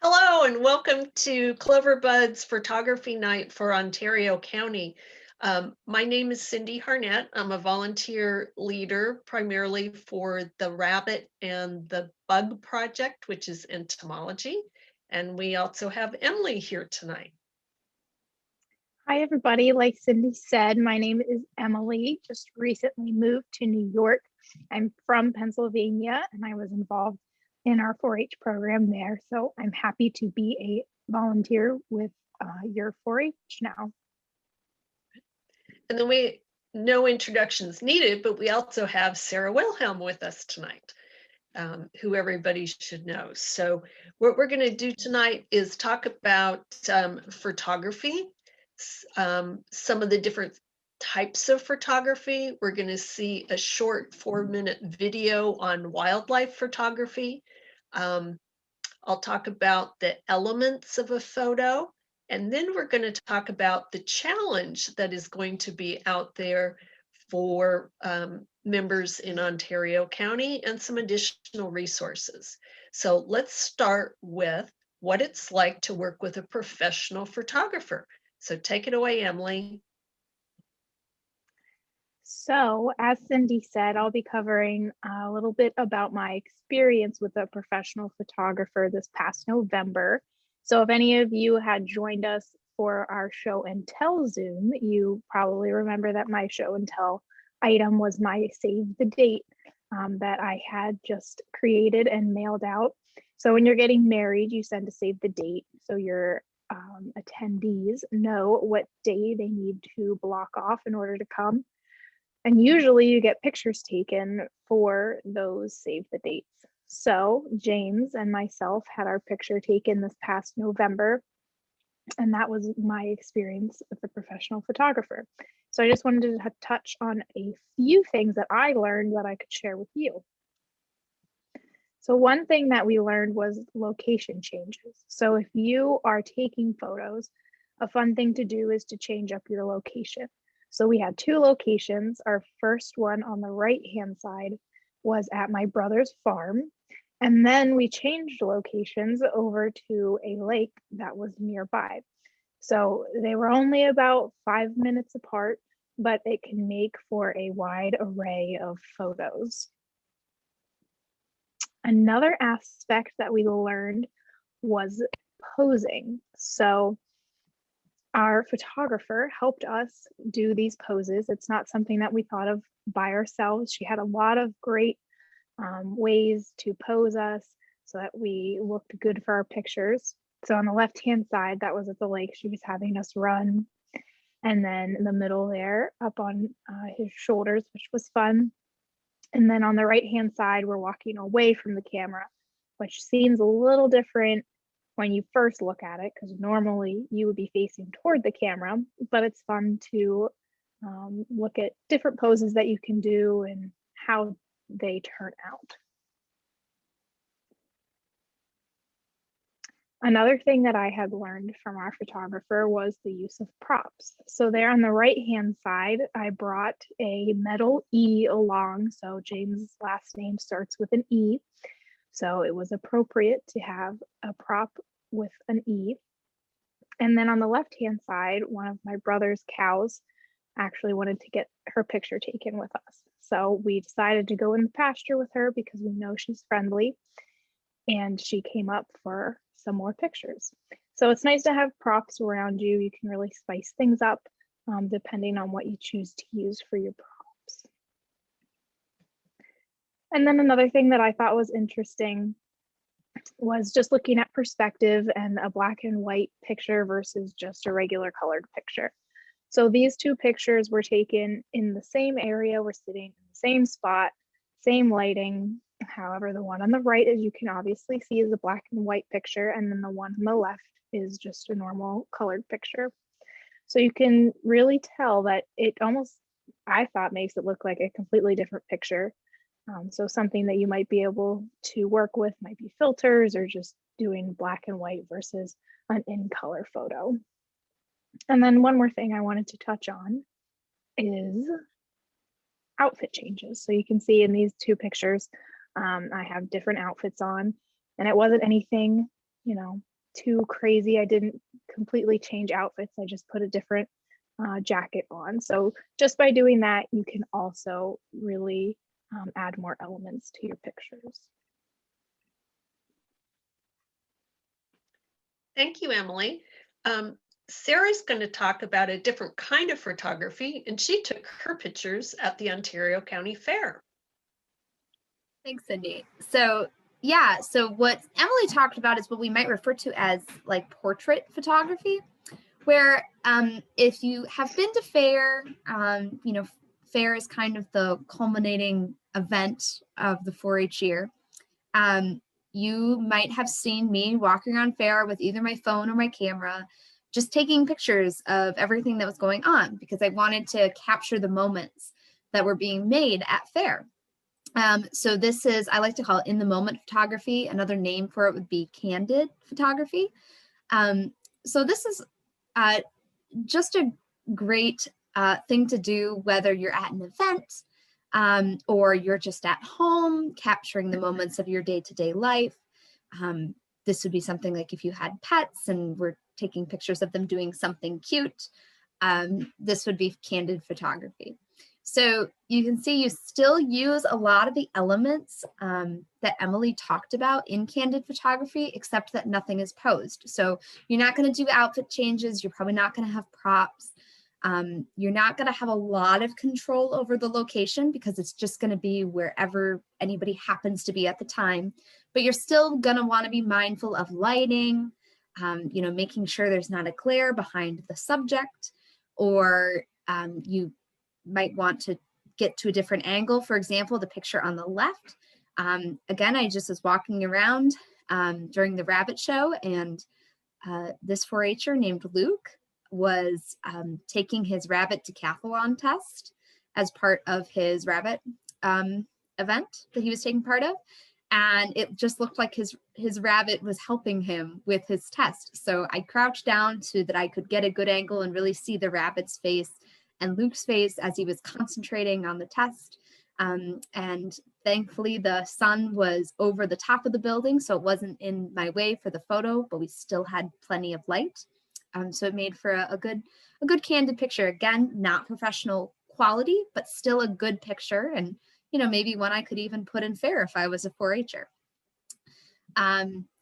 Hello and welcome to Cloverbud's Photography Night for Ontario County. My name is Cindy Harnett. I'm a volunteer leader primarily for the Rabbit and the Bug Project, which is entomology. And we also have Emily here tonight. Hi, everybody. Like Cindy said, my name is Emily. Just recently moved to New York. I'm from Pennsylvania and I was involved in our 4-H program there. So I'm happy to be a volunteer with your 4-H now. And then no introductions needed, but we also have Sarah Wilhelm with us tonight. Who everybody should know. So what we're going to do tonight is talk about photography, some of the different types of photography. We're going to see a short 4-minute video on wildlife photography. I'll talk about the elements of a photo, and then we're going to talk about the challenge that is going to be out there for members in Ontario County and some additional resources. So let's start with what it's like to work with a professional photographer. So take it away, Emily. So as Cindy said, I'll be covering a little bit about my experience with a professional photographer this past November. So if any of you had joined us for our show and tell Zoom, you probably remember that my show and tell item was my save the date that I had just created and mailed out. So when you're getting married, you send a save the date. So your attendees know what day they need to block off in order to come. And usually you get pictures taken for those save the dates. So James and myself had our picture taken this past November, and that was my experience with a professional photographer. So I just wanted to touch on a few things that I learned that I could share with you. So one thing that we learned was location changes. So if you are taking photos, a fun thing to do is to change up your location. So we had 2 locations. Our first one on the right-hand side was at my brother's farm. And then we changed locations over to a lake that was nearby. So they were only about 5 minutes apart, but it can make for a wide array of photos. Another aspect that we learned was posing. So our photographer helped us do these poses. It's not something that we thought of by ourselves. She had a lot of great ways to pose us so that we looked good for our pictures. So on the left-hand side, that was at the lake, she was having us run. And then in the middle there, up on his shoulders, which was fun. And then on the right-hand side, we're walking away from the camera, which seems a little different when you first look at it, because normally you would be facing toward the camera, but it's fun to look at different poses that you can do and how they turn out. Another thing that I had learned from our photographer was the use of props. So there on the right-hand side, I brought a metal E along. So James' last name starts with an E. So it was appropriate to have a prop with an E. And then on the left-hand side, one of my brother's cows actually wanted to get her picture taken with us. So we decided to go in the pasture with her because we know she's friendly. And she came up for some more pictures. So it's nice to have props around you. You can really spice things up depending on what you choose to use for your props. And then another thing that I thought was interesting was just looking at perspective and a black and white picture versus just a regular colored picture. So these 2 pictures were taken in the same area. We're sitting in the same spot, same lighting. However, the one on the right, as you can obviously see, is a black and white picture, and then the one on the left is just a normal colored picture. So you can really tell that it almost, I thought, makes it look like a completely different picture. So something that you might be able to work with might be filters or just doing black and white versus an in color photo. And then one more thing I wanted to touch on is outfit changes. So you can see in these 2 pictures, I have different outfits on, and it wasn't anything, too crazy. I didn't completely change outfits. I just put a different jacket on. So just by doing that, you can also really add more elements to your pictures. Thank you, Emily. Sarah's going to talk about a different kind of photography, and she took her pictures at the Ontario County Fair. Thanks, Cindy. So yeah, so what Emily talked about is what we might refer to as like portrait photography, where if you have been to fair, you know, fair is kind of the culminating event of the 4-H year. You might have seen me walking around fair with either my phone or my camera, just taking pictures of everything that was going on because I wanted to capture the moments that were being made at fair. So this is, I like to call it in the moment photography. Another name for it would be candid photography. So this is just a great thing to do, whether you're at an event or you're just at home capturing the moments of your day-to-day life. This would be something like if you had pets and were taking pictures of them doing something cute. This would be candid photography. So you can see you still use a lot of the elements that Emily talked about in candid photography, except that nothing is posed. So you're not going to do outfit changes. You're probably not going to have props. You're not going to have a lot of control over the location because it's just going to be wherever anybody happens to be at the time. But you're still going to want to be mindful of lighting, you know, making sure there's not a glare behind the subject, or you might want to get to a different angle. For example, the picture on the left. Again, I just was walking around during the rabbit show, and this 4-H'er named Luke was taking his rabbit decathlon test as part of his rabbit event that he was taking part of. And it just looked like his rabbit was helping him with his test. So I crouched down so that I could get a good angle and really see the rabbit's face and Luke's face as he was concentrating on the test. And thankfully the sun was over the top of the building, so it wasn't in my way for the photo, but we still had plenty of light. So it made for a good candid picture. Again, not professional quality, but still a good picture. And, you know, maybe one I could even put in fair if I was a 4-H'er.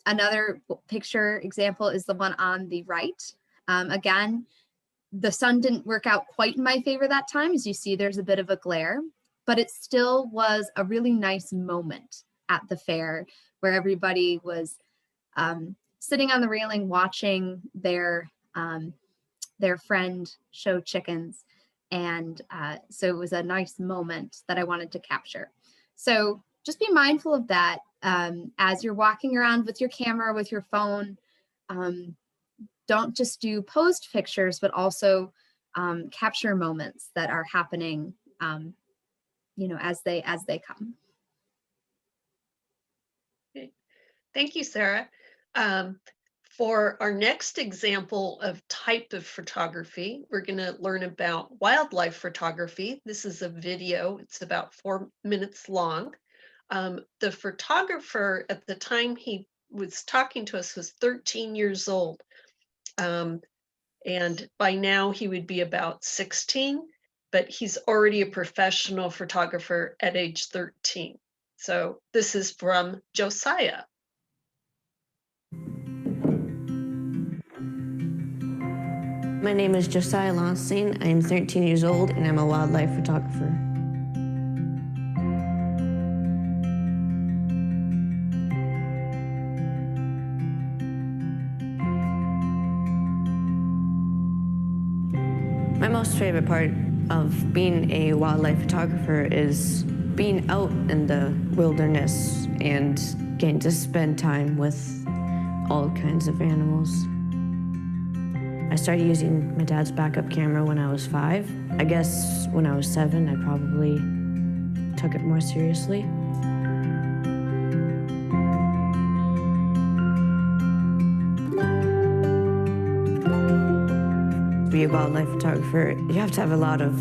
Another picture example is the one on the right. Again, the sun didn't work out quite in my favor that time. As you see, there's a bit of a glare, but it still was a really nice moment at the fair where everybody was sitting on the railing watching their friend show chickens. And so it was a nice moment that I wanted to capture. So just be mindful of that as you're walking around with your camera, with your phone. Don't just do posed pictures, but also capture moments that are happening, you know, as they come. Okay. Thank you, Sarah. For our next example of type of photography, we're going to learn about wildlife photography. This is a video. It's about 4 minutes long. The photographer at the time he was talking to us was 13 years old. And by now he would be about 16, but he's already a professional photographer at age 13. So this is from Josiah. My name is Josiah Lonstein. I am 13 years old and I'm a wildlife photographer. My most favorite part of being a wildlife photographer is being out in the wilderness and getting to spend time with all kinds of animals. I started using my dad's backup camera when I was 5. I guess when I was 7, I probably took it more seriously. To be a wildlife photographer, you have to have a lot of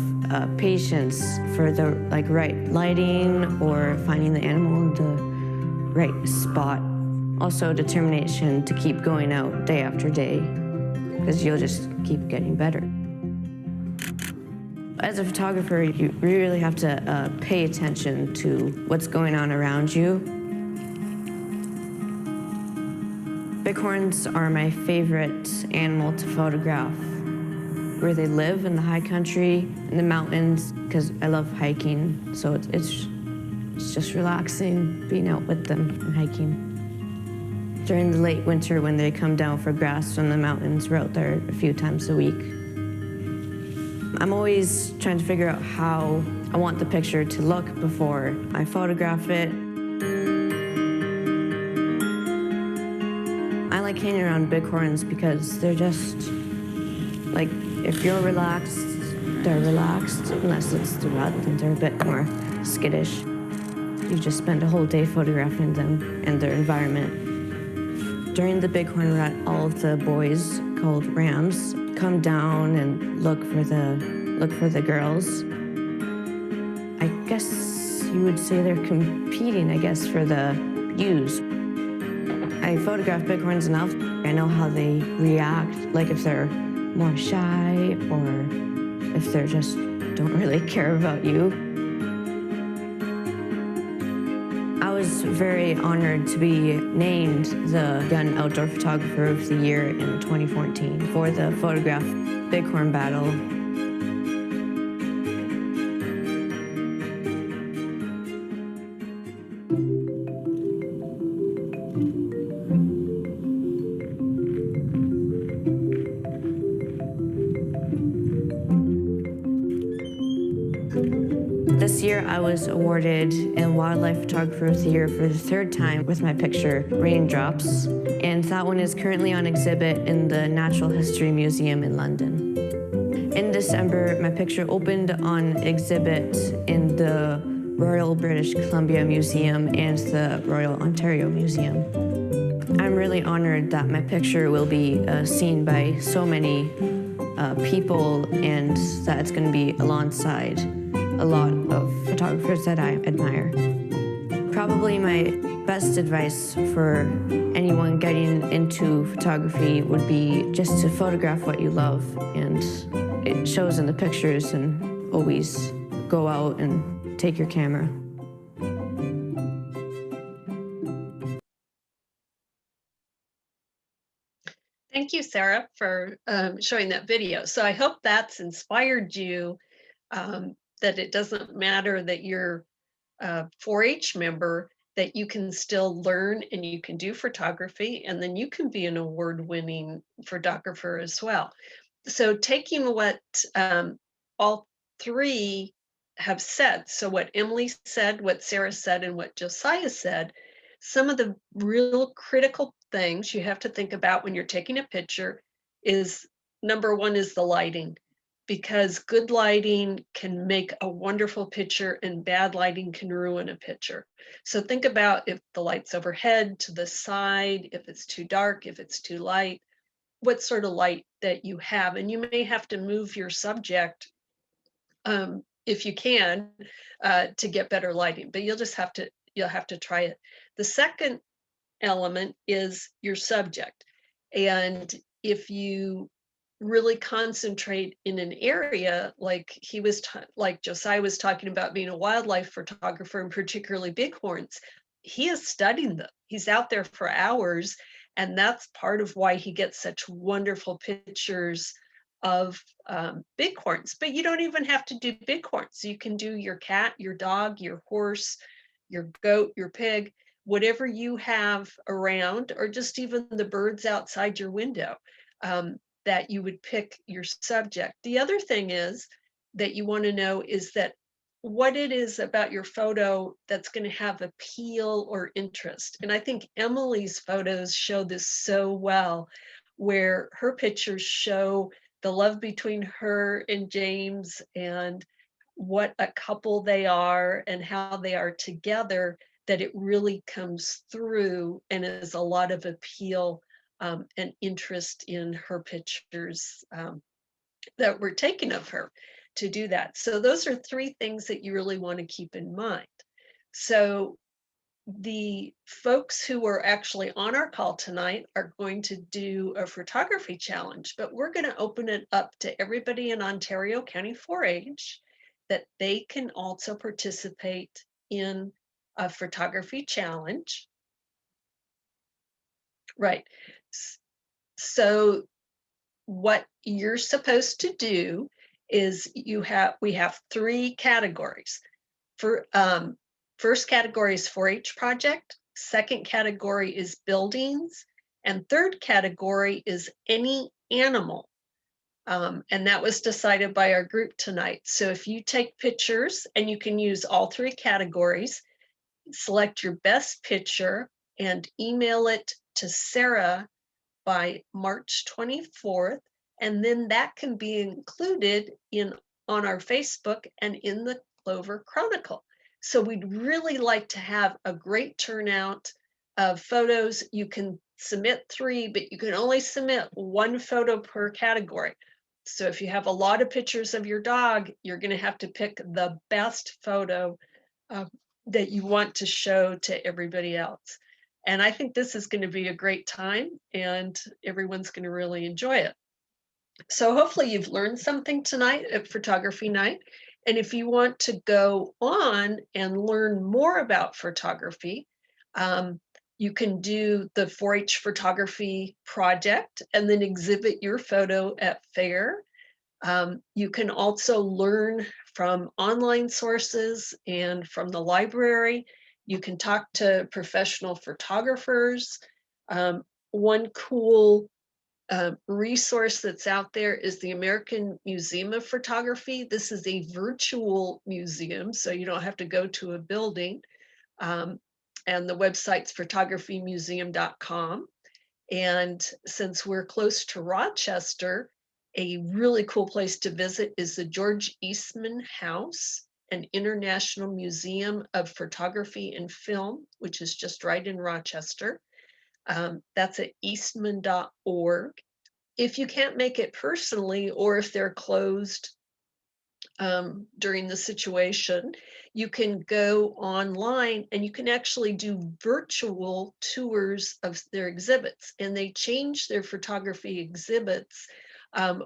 patience for the right lighting or finding the animal in the right spot also determination to keep going out day after day, because you'll just keep getting better. As a photographer, you really have to pay attention to what's going on around you. Bighorns are my favorite animal to photograph. Where they live in the high country, in the mountains, because I love hiking, so it's just relaxing being out with them and hiking. During the late winter when they come down for grass from the mountains, we're out there a few times a week. I'm always trying to figure out how I want the picture to look before I photograph it. I like hanging around bighorns because they're just, like, if you're relaxed, they're relaxed, unless it's the rut, then they're a bit more skittish. You just spend a whole day photographing them and their environment. During the bighorn rut, all of the boys, called rams, come down and look for the girls. I guess you would say they're competing, for the ewes. I photograph bighorns enough. I know how they react, like if they're more shy or if they're just don't really care about you. I was very honored to be named the Young Outdoor Photographer of the Year in 2014 for the Photograph Bighorn Battle. This year, I was awarded in Wildlife Photographer of the Year for the third time with my picture, Raindrops, and that one is currently on exhibit in the Natural History Museum in London. In December, my picture opened on exhibit in the Royal British Columbia Museum and the Royal Ontario Museum. I'm really honored that my picture will be seen by so many people and that it's going to be alongside a lot of photographers that I admire. Probably my best advice for anyone getting into photography would be just to photograph what you love, and it shows in the pictures, and always go out and take your camera. Thank you, Sarah, for showing that video. So I hope that's inspired you, that it doesn't matter that you're a 4-H member, that you can still learn and you can do photography, and then you can be an award-winning photographer as well. So taking what all three have said, so what Emily said, what Sarah said, and what Josiah said, some of the real critical things you have to think about when you're taking a picture is, number one is the lighting, because good lighting can make a wonderful picture and bad lighting can ruin a picture. So think about if the light's overhead, to the side, if it's too dark, if it's too light, what sort of light that you have. And you may have to move your subject, if you can, to get better lighting, but you'll have to try it. The second element is your subject. And if you really concentrate in an area, like like Josiah was talking about being a wildlife photographer, and particularly bighorns, he is studying them. He's out there for hours, and that's part of why he gets such wonderful pictures of bighorns. But you don't even have to do bighorns. You can do your cat, your dog, your horse, your goat, your pig, whatever you have around, or just even the birds outside your window, that you would pick your subject. The other thing is that you want to know is that what it is about your photo that's going to have appeal or interest. And I think Emily's photos show this so well, where her pictures show the love between her and James and what a couple they are and how they are together, that it really comes through and is a lot of appeal and interest in her pictures that were taken of her to do that. So those are three things that you really want to keep in mind. So the folks who are actually on our call tonight are going to do a photography challenge, but we're going to open it up to everybody in Ontario County 4-H that they can also participate in a photography challenge. Right. So what you're supposed to do is we have 3 categories. For first category is 4-H project, second category is buildings, and third category is any animal. And that was decided by our group tonight. So if you take pictures, and you can use all 3 categories, select your best picture and email it to Sarah by March 24th, and then that can be included on our Facebook and in the Clover Chronicle. So we'd really like to have a great turnout of photos. You can submit 3, but you can only submit 1 photo per category. So if you have a lot of pictures of your dog, you're going to have to pick the best photo that you want to show to everybody else. And I think this is going to be a great time, and everyone's going to really enjoy it. So hopefully you've learned something tonight at Photography Night. And if you want to go on and learn more about photography, you can do the 4-H photography project and then exhibit your photo at fair. You can also learn from online sources and from the library. You can talk to professional photographers. One cool resource that's out there is the American Museum of Photography. This is a virtual museum, so you don't have to go to a building. And the website's photographymmuseum.com. And since we're close to Rochester, a really cool place to visit is the George Eastman House, an international museum of photography and film, which is just right in Rochester. That's at eastman.org. If you can't make it personally, or if they're closed during the situation, you can go online and you can actually do virtual tours of their exhibits, and they change their photography exhibits.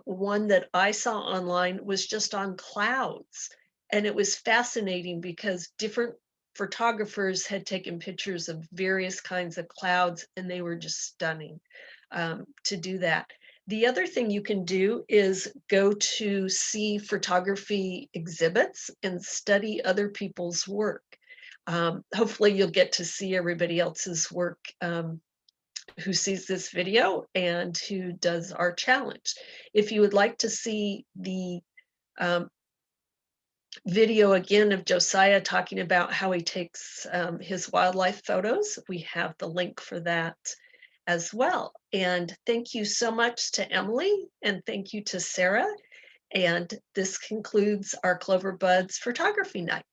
One that I saw online was just on clouds, and it was fascinating because different photographers had taken pictures of various kinds of clouds, and they were just stunning to do that. The other thing you can do is go to see photography exhibits and study other people's work. Hopefully you'll get to see everybody else's work who sees this video and who does our challenge. If you would like to see the video again of Josiah talking about how he takes his wildlife photos, we have the link for that as well. And thank you so much to Emily, and thank you to Sarah. And this concludes our Clover Buds Photography Night.